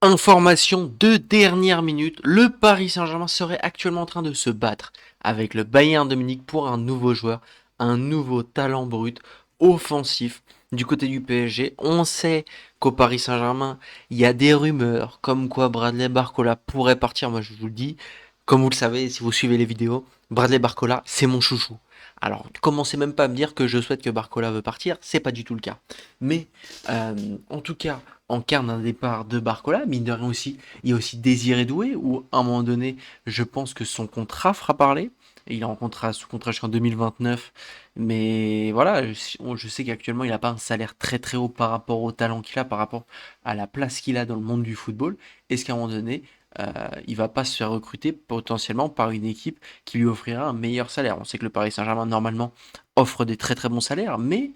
Information de dernière minute, le Paris Saint-Germain serait actuellement en train de se battre avec le Bayern de Munich pour un nouveau joueur, un nouveau talent brut, offensif. Du côté du PSG, on sait qu'au Paris Saint-Germain, il y a des rumeurs comme quoi Bradley Barcola pourrait partir. Moi, je vous le dis, comme vous le savez, si vous suivez les vidéos, Bradley Barcola, c'est mon chouchou. Alors, commencez même pas à me dire que je souhaite que Barcola veut partir, c'est pas du tout le cas. Mais, en tout cas, en cas d'un départ de Barcola, mine de rien aussi, il y a aussi Désiré Doué, où à un moment donné, je pense que son contrat fera parler. Et il est en contrat, sous contrat jusqu'en 2029. Mais voilà, je sais qu'actuellement, il n'a pas un salaire très très haut par rapport au talent qu'il a, par rapport à la place qu'il a dans le monde du football. Est-ce qu'à un moment donné, il va pas se faire recruter potentiellement par une équipe qui lui offrira un meilleur salaire? On sait que le Paris Saint-Germain, normalement, offre des très très bons salaires, mais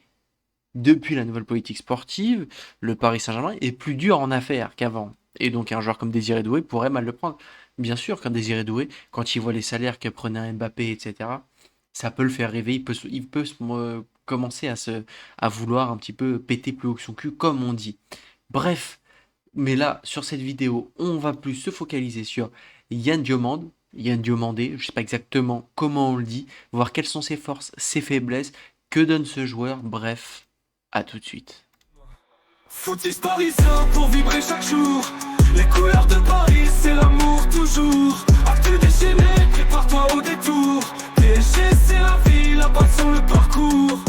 depuis la nouvelle politique sportive, le Paris Saint-Germain est plus dur en affaires qu'avant. Et donc un joueur comme Désiré Doué pourrait mal le prendre. Bien sûr qu'un Désiré Doué, quand il voit les salaires que prenait un Mbappé, etc., ça peut le faire rêver. Commencer à vouloir un petit peu péter plus haut que son cul, comme on dit. Bref, mais là, sur cette vidéo, on va plus se focaliser sur Yann Diomande. Yann Diomandé, je ne sais pas exactement comment on le dit, voir quelles sont ses forces, ses faiblesses, que donne ce joueur, bref, à tout de suite. Footix parisien pour vibrer chaque jour. Les couleurs de Paris, c'est l'amour toujours. Actu déchaîné, prépare-toi au détour. PSG, c'est la vie, la passion, le parcours.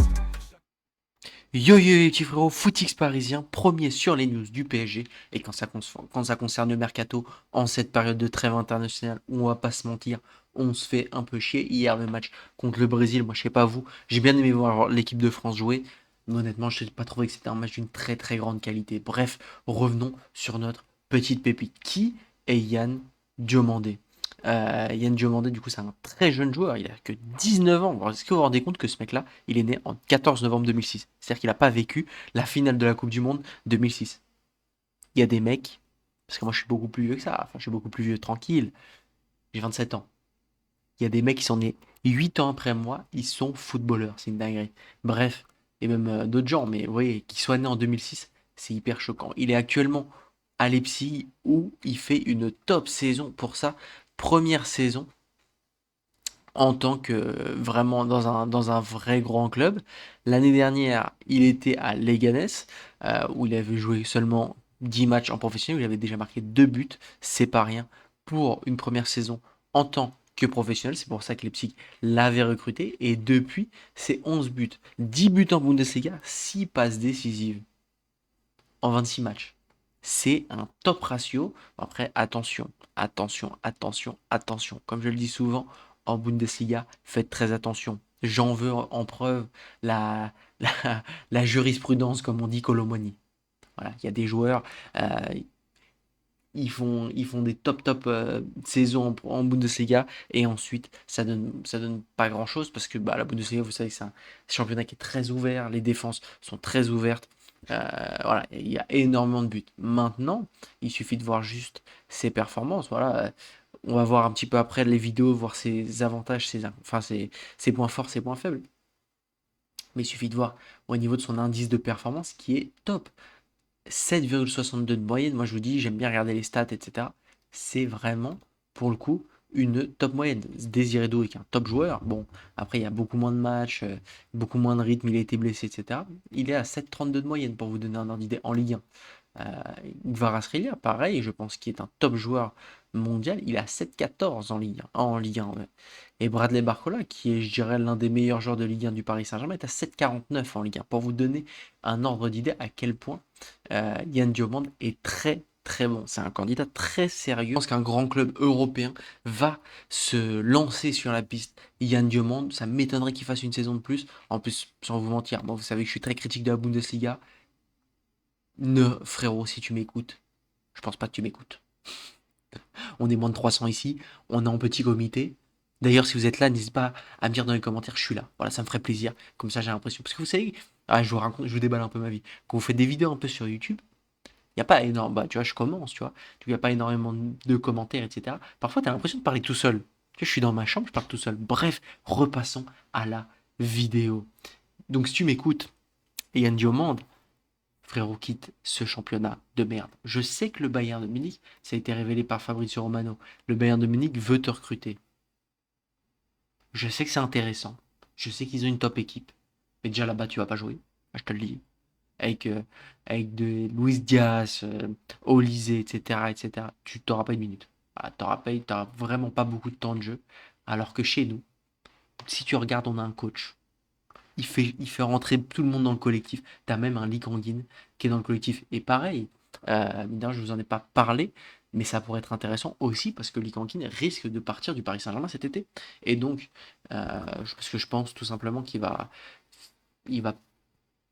Yo yo les petits frérots, Footix parisien, premier sur les news du PSG. Et quand ça concerne le mercato, en cette période de trêve internationale où on va pas se mentir, on se fait un peu chier. Hier, le match contre le Brésil, moi je sais pas vous, j'ai bien aimé voir l'équipe de France jouer. Mais honnêtement, je n'ai pas trouvé que c'était un match d'une très très grande qualité. Bref, revenons sur notre petite pépite. Qui est Yann Diomandé? Yann Diomandé, du coup, c'est un très jeune joueur. Il a que 19 ans. Alors, est-ce que vous vous rendez compte que ce mec-là, il est né en 14 novembre 2006? C'est-à-dire qu'il n'a pas vécu la finale de la Coupe du Monde 2006. Il y a des mecs, parce que moi je suis beaucoup plus vieux que ça, enfin je suis beaucoup plus vieux, tranquille, j'ai 27 ans. Il y a des mecs qui sont nés 8 ans après moi, ils sont footballeurs, c'est une dinguerie. Bref, et même d'autres gens, mais vous voyez, qui soient nés en 2006, c'est hyper choquant. Il est actuellement à Leipzig où il fait une top saison pour sa première saison en tant que vraiment dans un vrai grand club. L'année dernière, il était à Leganés, où il avait joué seulement 10 matchs en professionnel, où il avait déjà marqué 2 buts, c'est pas rien, pour une première saison en tant que professionnel. C'est pour ça que Leipzig l'avait recruté, et depuis, c'est 11 buts, 10 buts en Bundesliga, 6 passes décisives en 26 matchs. C'est un top ratio. Après, attention, attention, attention, attention. Comme je le dis souvent, en Bundesliga, faites très attention. J'en veux en preuve la, la jurisprudence, comme on dit, Colomoni. Voilà, il y a des joueurs, euh, ils font des top saisons en Bundesliga et ensuite ça donne pas grand chose parce que bah, la Bundesliga, vous savez, c'est un championnat qui est très ouvert, les défenses sont très ouvertes. Voilà, il y a énormément de buts. Maintenant, il suffit de voir juste ses performances. Voilà, on va voir un petit peu après les vidéos, voir ses avantages, ses points forts, ses points faibles. Mais il suffit de voir au niveau de son indice de performance qui est top. 7,62 de moyenne, moi je vous dis, j'aime bien regarder les stats, etc. C'est vraiment, pour le coup, une top moyenne. Désiré Doué est un top joueur. Bon, après, il y a beaucoup moins de matchs, beaucoup moins de rythme, il a été blessé, etc. Il est à 7,32 de moyenne, pour vous donner un ordre d'idée, en Ligue 1. Kvaratskhelia, pareil, je pense qu'il est un top joueur mondial. Il est à 7,14 en Ligue 1. En Ligue 1 ouais. Et Bradley Barcola, qui est, je dirais, l'un des meilleurs joueurs de Ligue 1 du Paris Saint-Germain, est à 7,49 en Ligue 1. Pour vous donner un ordre d'idée à quel point Yann Diomande est très très bon. C'est un candidat très sérieux. Je pense qu'un grand club européen va se lancer sur la piste. Yann Diomande, ça m'étonnerait qu'il fasse une saison de plus. En plus, sans vous mentir, bon, vous savez que je suis très critique de la Bundesliga. Ne, frérot, si tu m'écoutes, je pense pas que tu m'écoutes. On est moins de 300 ici, on est en petit comité. D'ailleurs, si vous êtes là, n'hésitez pas à me dire dans les commentaires, je suis là. Voilà, ça me ferait plaisir. Comme ça, j'ai l'impression. Parce que vous savez, je vous raconte, je vous déballe un peu ma vie. Quand vous faites des vidéos un peu sur YouTube, il n'y a pas énorme. Bah, tu vois, je commence, tu vois. Il n'y a pas énormément de commentaires, etc. Parfois, tu as l'impression de parler tout seul. Tu vois, je suis dans ma chambre, je parle tout seul. Bref, repassons à la vidéo. Donc, si tu m'écoutes, et Yann Diomande, frérot, quitte ce championnat de merde. Je sais que le Bayern de Munich, ça a été révélé par Fabrizio Romano, le Bayern de Munich veut te recruter. Je sais que c'est intéressant. Je sais qu'ils ont une top équipe. Mais déjà là-bas, tu vas pas jouer. Je te le dis. Avec, euh, avec de Luis Diaz, Olise, etc., etc., tu t'auras pas une minute. Voilà, t'auras vraiment pas beaucoup de temps de jeu. Alors que chez nous, si tu regardes, on a un coach. Il fait rentrer tout le monde dans le collectif. T'as même un Lee Kangin qui est dans le collectif. Et pareil, je vous en ai pas parlé, mais ça pourrait être intéressant aussi parce que Lee Kangin risque de partir du Paris Saint-Germain cet été. Et donc, parce que je pense tout simplement il va,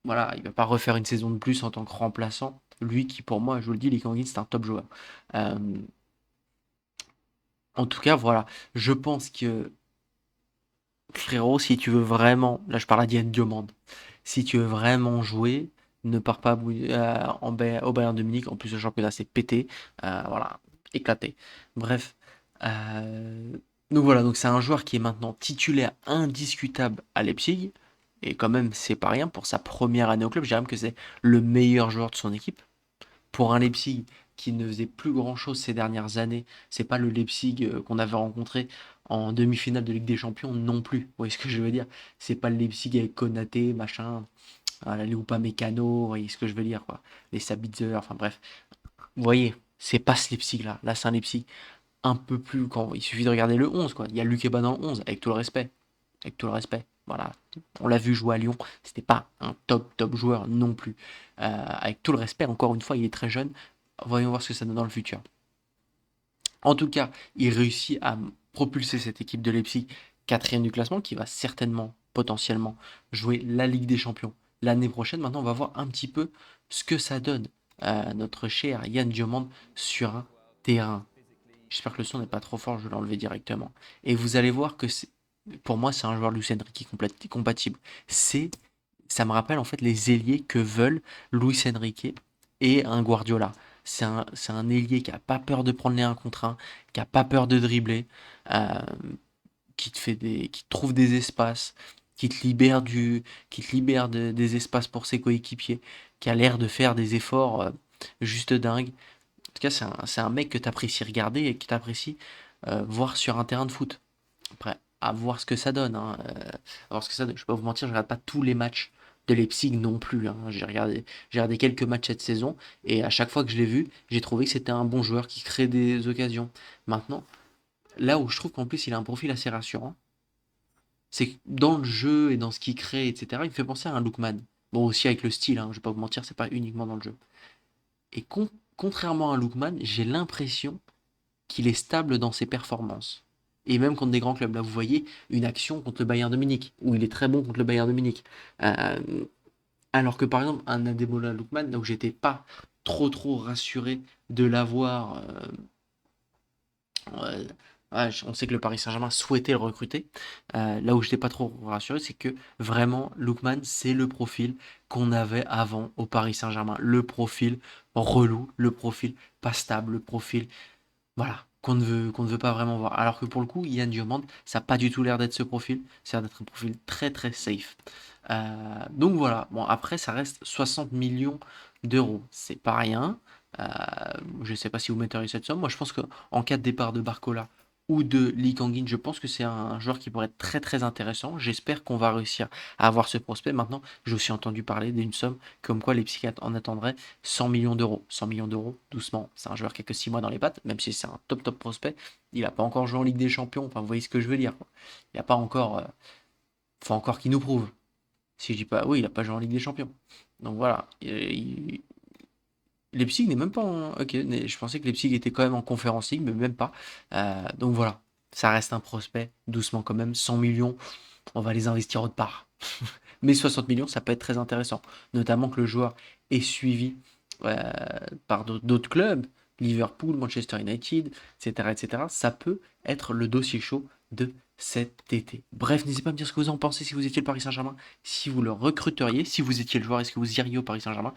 voilà, il va pas refaire une saison de plus en tant que remplaçant. Lui qui, pour moi, je vous le dis, Lee Kangin, c'est un top joueur. Euh, En tout cas, voilà, je pense que frérot, si tu veux vraiment, là je parle à Diane Diomande, si tu veux vraiment jouer, ne pars pas au Bayern de Munich. En plus, le championnat c'est pété. Voilà, éclaté. Bref. euh, donc voilà, donc c'est un joueur qui est maintenant titulaire indiscutable à Leipzig. Et quand même, c'est pas rien pour sa première année au club. Je dirais même que c'est le meilleur joueur de son équipe pour un Leipzig qui ne faisait plus grand-chose ces dernières années. C'est pas le Leipzig qu'on avait rencontré en demi-finale de Ligue des Champions non plus. Vous voyez ce que je veux dire? C'est pas le Leipzig avec Konaté, machin, voilà, les Upamecano, vous voyez ce que je veux dire, quoi. Les Sabitzer, enfin bref. Vous voyez, c'est pas ce Leipzig-là. Là, c'est un Leipzig un peu plus... Quand... Il suffit de regarder le 11, quoi. Il y a Lukeba dans le 11, avec tout le respect. Avec tout le respect. Voilà. On l'a vu jouer à Lyon. C'était pas un top joueur non plus. Avec tout le respect, encore une fois, il est très jeune. Voyons voir ce que ça donne dans le futur. En tout cas, il réussit à propulser cette équipe de Leipzig quatrième du classement, qui va certainement, potentiellement, jouer la Ligue des Champions l'année prochaine. Maintenant, on va voir un petit peu ce que ça donne notre cher Yann Diomande sur un terrain. J'espère que le son n'est pas trop fort, je vais l'enlever directement. Et vous allez voir que pour moi, c'est un joueur Luis Enrique compatible. Ça me rappelle en fait les ailiers que veulent Luis Enrique et un Guardiola. C'est un ailier qui a pas peur de prendre les 1 contre 1, qui a pas peur de dribbler, euh, qui te trouve des espaces, qui te libère des espaces pour ses coéquipiers, qui a l'air de faire des efforts juste dingues. En tout cas, c'est un mec que tu apprécies regarder et que tu apprécies voir sur un terrain de foot. Après, à voir ce que ça donne, hein, à voir ce que ça donne. Je vais pas vous mentir, je regarde pas tous les matchs de Leipzig non plus, hein. J'ai regardé quelques matchs cette saison et à chaque fois que je l'ai vu, j'ai trouvé que c'était un bon joueur qui crée des occasions. Maintenant, là où je trouve qu'en plus il a un profil assez rassurant, c'est que dans le jeu et dans ce qu'il crée, etc., il me fait penser à un Lookman. Bon, aussi avec le style, hein, je vais pas vous mentir, c'est pas uniquement dans le jeu. Et contrairement à un Lookman, j'ai l'impression qu'il est stable dans ses performances. Et même contre des grands clubs. Là, vous voyez une action contre le Bayern de Munich, où il est très bon contre le Bayern de Munich. Euh, alors que par exemple, un Ademola Lookman, là où j'étais pas trop rassuré de l'avoir. Euh, ouais, on sait que le Paris Saint-Germain souhaitait le recruter. Là où j'étais pas trop rassuré, c'est que vraiment, Lookman, c'est le profil qu'on avait avant au Paris Saint-Germain. Le profil relou, le profil pas stable, le profil voilà, qu'on ne veut pas vraiment voir. Alors que pour le coup, Yann Diomande, ça n'a pas du tout l'air d'être ce profil. Ça a l'air d'être un profil très safe. Donc voilà, bon après ça reste 60 millions d'euros. C'est pas rien. Euh, je ne sais pas si vous metteriez cette somme. Moi je pense qu'en cas de départ de Barcola ou de Lee Kangin, je pense que c'est un joueur qui pourrait être très intéressant. J'espère qu'on va réussir à avoir ce prospect. Maintenant, j'ai aussi entendu parler d'une somme comme quoi les psychiatres en attendraient 100 millions d'euros. 100 millions d'euros, doucement. C'est un joueur qui a que 6 mois dans les pattes, même si c'est un top prospect. Il n'a pas encore joué en Ligue des Champions. Enfin, vous voyez ce que je veux dire, quoi. Il n'a pas encore. Faut encore qu'il nous prouve. Si je dis pas, oui, il n'a pas joué en Ligue des Champions. Donc voilà. Leipzig n'est même pas en. Ok, je pensais que Leipzig était quand même en Conference League, mais même pas. Donc voilà. Ça reste un prospect, doucement quand même. 100 millions, on va les investir autre part. Mais 60 millions, ça peut être très intéressant. Notamment que le joueur est suivi euh, par d'autres clubs, Liverpool, Manchester United, etc., etc. Ça peut être le dossier chaud de cet été. Bref, n'hésitez pas à me dire ce que vous en pensez si vous étiez le Paris Saint-Germain, si vous le recruteriez, si vous étiez le joueur, est-ce que vous iriez au Paris Saint-Germain.